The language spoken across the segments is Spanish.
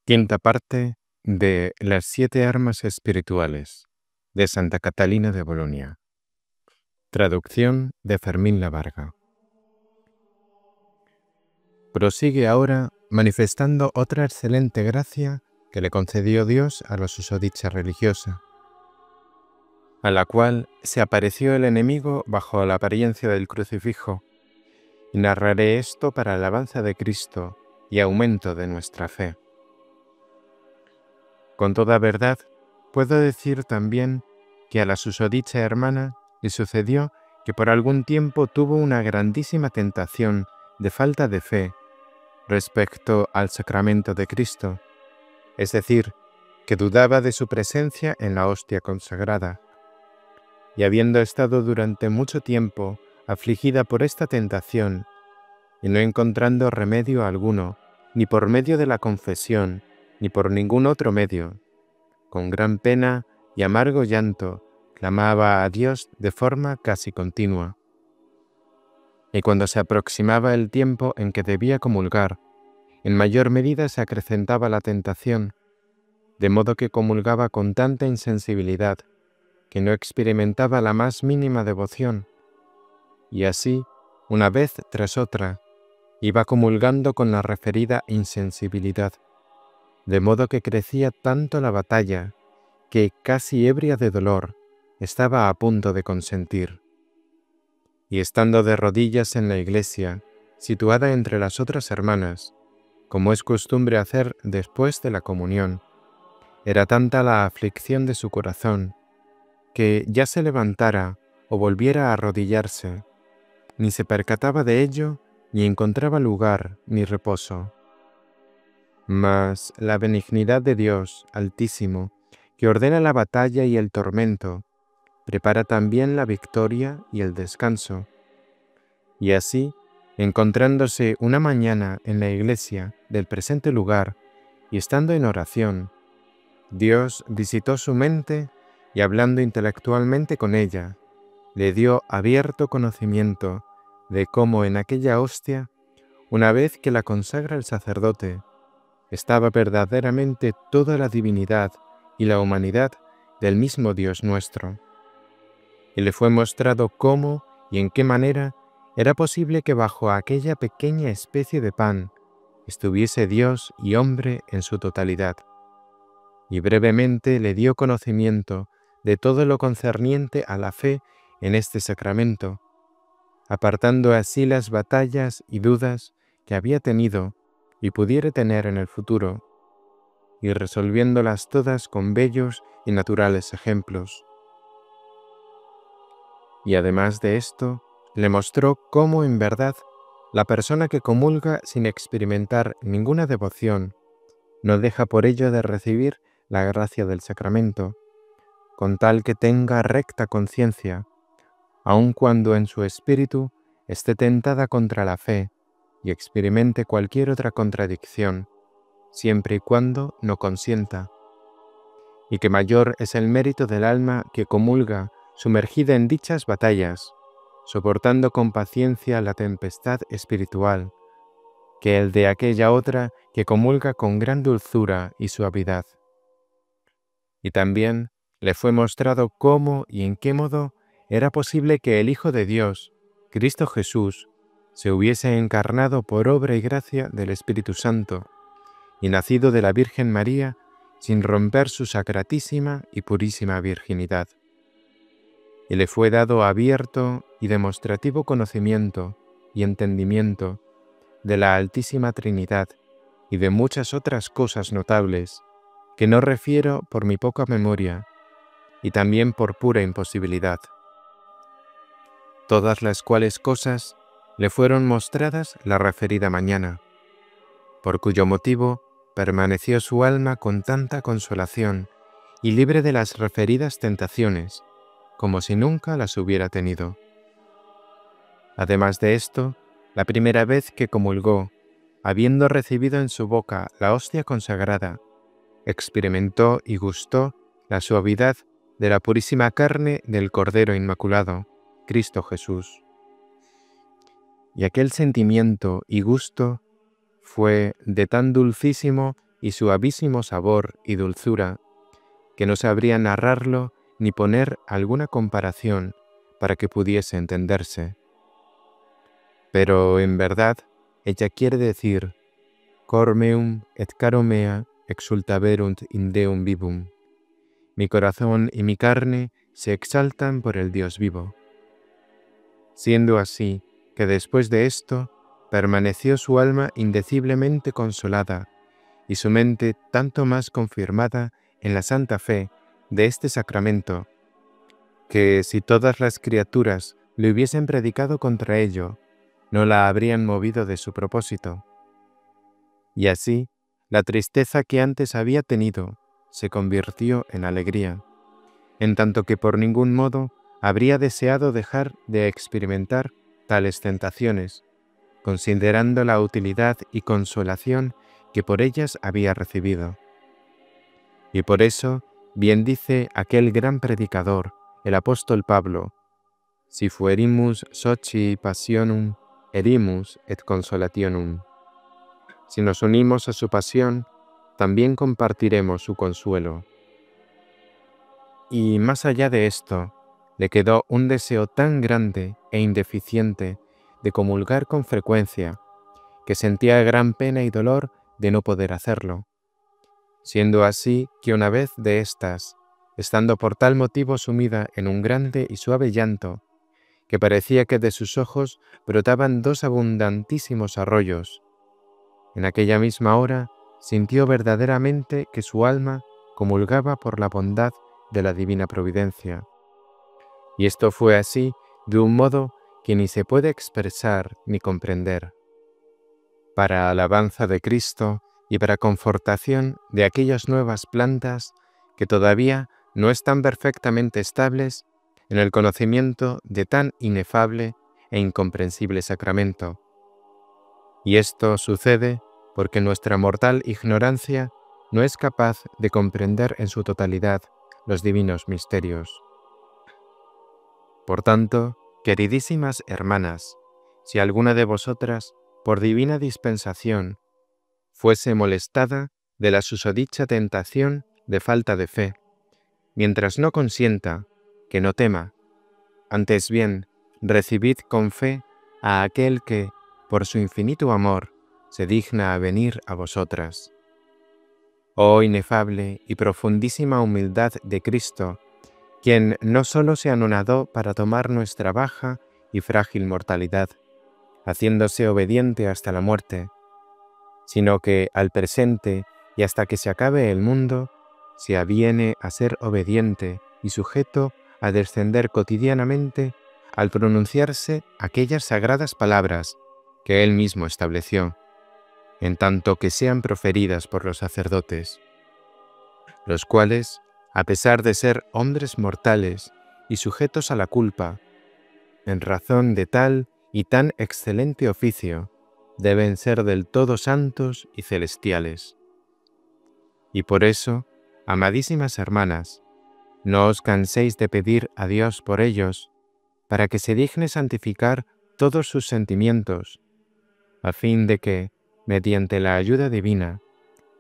Quinta parte de Las 7 armas espirituales de Santa Catalina de Bolonia. Traducción de Fermín Lavarga. Prosigue ahora manifestando otra excelente gracia que le concedió Dios a la susodicha religiosa, a la cual se apareció el enemigo bajo la apariencia del crucifijo, y narraré esto para alabanza de Cristo y aumento de nuestra fe. Con toda verdad, puedo decir también que a la susodicha hermana le sucedió que por algún tiempo tuvo una grandísima tentación de falta de fe respecto al sacramento de Cristo, es decir, que dudaba de su presencia en la hostia consagrada, y habiendo estado durante mucho tiempo afligida por esta tentación, y no encontrando remedio alguno, ni por medio de la confesión, ni por ningún otro medio, con gran pena y amargo llanto, clamaba a Dios de forma casi continua. Y cuando se aproximaba el tiempo en que debía comulgar, en mayor medida se acrecentaba la tentación, de modo que comulgaba con tanta insensibilidad que no experimentaba la más mínima devoción, y así, una vez tras otra, iba comulgando con la referida insensibilidad, de modo que crecía tanto la batalla que, casi ebria de dolor, estaba a punto de consentir. Y estando de rodillas en la iglesia, situada entre las otras hermanas, como es costumbre hacer después de la comunión, era tanta la aflicción de su corazón, que ya se levantara o volviera a arrodillarse, ni se percataba de ello, ni encontraba lugar ni reposo. Mas la benignidad de Dios Altísimo, que ordena la batalla y el tormento, prepara también la victoria y el descanso. Y así, encontrándose una mañana en la iglesia del presente lugar y estando en oración, Dios visitó su mente y hablando intelectualmente con ella, le dio abierto conocimiento de cómo en aquella hostia, una vez que la consagra el sacerdote, estaba verdaderamente toda la divinidad y la humanidad del mismo Dios nuestro. Y le fue mostrado cómo y en qué manera era posible que bajo aquella pequeña especie de pan estuviese Dios y hombre en su totalidad. Y brevemente le dio conocimiento de todo lo concerniente a la fe en este sacramento, apartando así las batallas y dudas que había tenido y pudiera tener en el futuro, y resolviéndolas todas con bellos y naturales ejemplos. Y además de esto, le mostró cómo en verdad la persona que comulga sin experimentar ninguna devoción no deja por ello de recibir la gracia del sacramento, con tal que tenga recta conciencia, aun cuando en su espíritu esté tentada contra la fe y experimente cualquier otra contradicción, siempre y cuando no consienta, y que mayor es el mérito del alma que comulga sumergida en dichas batallas, soportando con paciencia la tempestad espiritual, que el de aquella otra que comulga con gran dulzura y suavidad. Y también le fue mostrado cómo y en qué modo era posible que el Hijo de Dios, Cristo Jesús, se hubiese encarnado por obra y gracia del Espíritu Santo, y nacido de la Virgen María sin romper su sacratísima y purísima virginidad. Y le fue dado abierto y demostrativo conocimiento y entendimiento de la Altísima Trinidad y de muchas otras cosas notables, que no refiero por mi poca memoria, y también por pura imposibilidad. Todas las cuales cosas le fueron mostradas la referida mañana, por cuyo motivo permaneció su alma con tanta consolación y libre de las referidas tentaciones, como si nunca las hubiera tenido. Además de esto, la primera vez que comulgó, habiendo recibido en su boca la hostia consagrada, experimentó y gustó la suavidad de la purísima carne del Cordero Inmaculado, Cristo Jesús. Y aquel sentimiento y gusto fue de tan dulcísimo y suavísimo sabor y dulzura, que no sabría narrarlo ni poner alguna comparación para que pudiese entenderse. Pero en verdad ella quiere decir cor meum et caro mea exultaverunt in Deum vivum. Mi corazón y mi carne se exaltan por el Dios vivo. Siendo así que después de esto permaneció su alma indeciblemente consolada y su mente tanto más confirmada en la santa fe de este sacramento, que si todas las criaturas le hubiesen predicado contra ello, no la habrían movido de su propósito. Y así, la tristeza que antes había tenido se convirtió en alegría, en tanto que por ningún modo habría deseado dejar de experimentar tales tentaciones, considerando la utilidad y consolación que por ellas había recibido. Y por eso, bien dice aquel gran predicador, el apóstol Pablo, si fuerimus soci passionum, erimus et consolationum. Si nos unimos a su pasión, también compartiremos su consuelo. Y más allá de esto, le quedó un deseo tan grande e indeficiente de comulgar con frecuencia, que sentía gran pena y dolor de no poder hacerlo. Siendo así que una vez de estas, estando por tal motivo sumida en un grande y suave llanto, que parecía que de sus ojos brotaban dos abundantísimos arroyos, en aquella misma hora sintió verdaderamente que su alma comulgaba por la bondad de la divina providencia. Y esto fue así de un modo que ni se puede expresar ni comprender. Para alabanza de Cristo y para confortación de aquellas nuevas plantas que todavía no están perfectamente estables en el conocimiento de tan inefable e incomprensible sacramento. Y esto sucede porque nuestra mortal ignorancia no es capaz de comprender en su totalidad los divinos misterios. Por tanto, queridísimas hermanas, si alguna de vosotras, por divina dispensación, fuese molestada de la susodicha tentación de falta de fe, mientras no consienta, que no tema, antes bien, recibid con fe a aquel que, por su infinito amor, se digna a venir a vosotras. Oh inefable y profundísima humildad de Cristo, quien no solo se anonadó para tomar nuestra baja y frágil mortalidad, haciéndose obediente hasta la muerte, sino que al presente y hasta que se acabe el mundo, se aviene a ser obediente y sujeto a descender cotidianamente al pronunciarse aquellas sagradas palabras que Él mismo estableció, en tanto que sean proferidas por los sacerdotes, los cuales, a pesar de ser hombres mortales y sujetos a la culpa, en razón de tal y tan excelente oficio, deben ser del todo santos y celestiales. Y por eso, amadísimas hermanas, no os canséis de pedir a Dios por ellos, para que se digne santificar todos sus sentimientos, a fin de que, mediante la ayuda divina,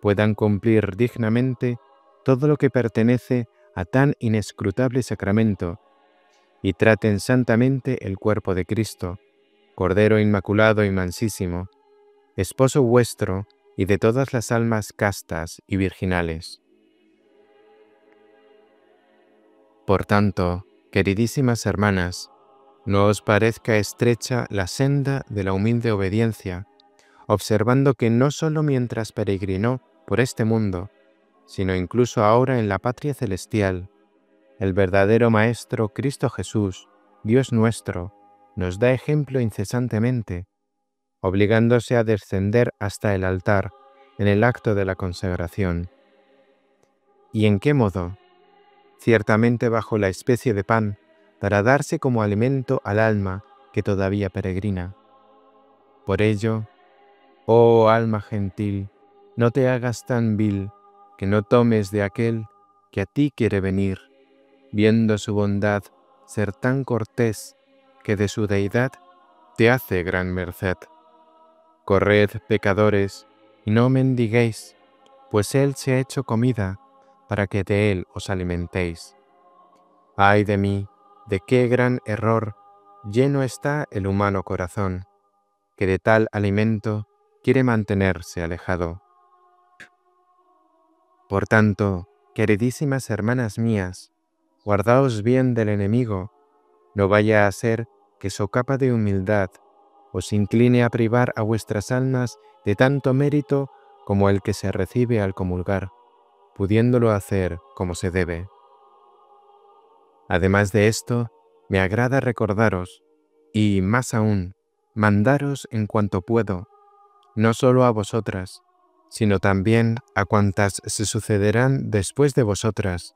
puedan cumplir dignamente todo lo que pertenece a tan inescrutable sacramento, y traten santamente el cuerpo de Cristo, Cordero Inmaculado y Mansísimo, Esposo vuestro y de todas las almas castas y virginales. Por tanto, queridísimas hermanas, no os parezca estrecha la senda de la humilde obediencia, observando que no sólo mientras peregrinó por este mundo, sino incluso ahora en la patria celestial, el verdadero Maestro Cristo Jesús, Dios nuestro, nos da ejemplo incesantemente, obligándose a descender hasta el altar en el acto de la consagración. ¿Y en qué modo? Ciertamente bajo la especie de pan, para darse como alimento al alma que todavía peregrina. Por ello, oh alma gentil, no te hagas tan vil que no tomes de aquel que a ti quiere venir, viendo su bondad ser tan cortés que de su deidad te hace gran merced. Corred, pecadores, y no mendiguéis, pues Él se ha hecho comida para que de Él os alimentéis. ¡Ay de mí! De qué gran error lleno está el humano corazón, que de tal alimento quiere mantenerse alejado. Por tanto, queridísimas hermanas mías, guardaos bien del enemigo, no vaya a ser que su capa de humildad os incline a privar a vuestras almas de tanto mérito como el que se recibe al comulgar, pudiéndolo hacer como se debe. Además de esto, me agrada recordaros, y más aún, mandaros en cuanto puedo, no solo a vosotras, sino también a cuantas se sucederán después de vosotras,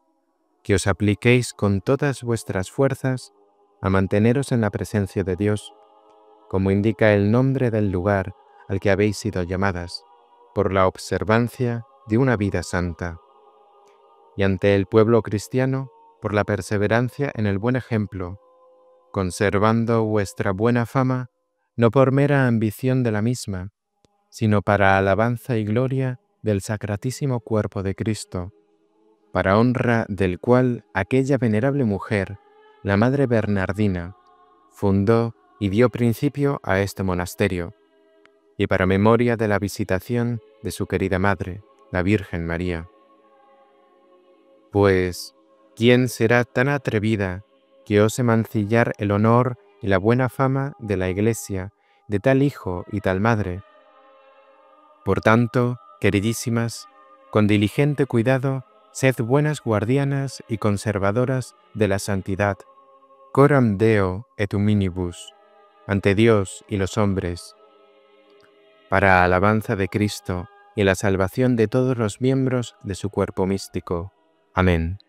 que os apliquéis con todas vuestras fuerzas a manteneros en la presencia de Dios, como indica el nombre del lugar al que habéis sido llamadas, por la observancia de una vida santa. Y ante el pueblo cristiano, por la perseverancia en el buen ejemplo, conservando vuestra buena fama, no por mera ambición de la misma, sino para alabanza y gloria del sacratísimo cuerpo de Cristo, para honra del cual aquella venerable mujer, la Madre Bernardina, fundó y dio principio a este monasterio, y para memoria de la visitación de su querida Madre, la Virgen María. Pues, ¿quién será tan atrevida que ose mancillar el honor y la buena fama de la Iglesia, de tal hijo y tal madre? Por tanto, queridísimas, con diligente cuidado, sed buenas guardianas y conservadoras de la santidad, coram Deo et humanibus, ante Dios y los hombres, para alabanza de Cristo y la salvación de todos los miembros de su cuerpo místico. Amén.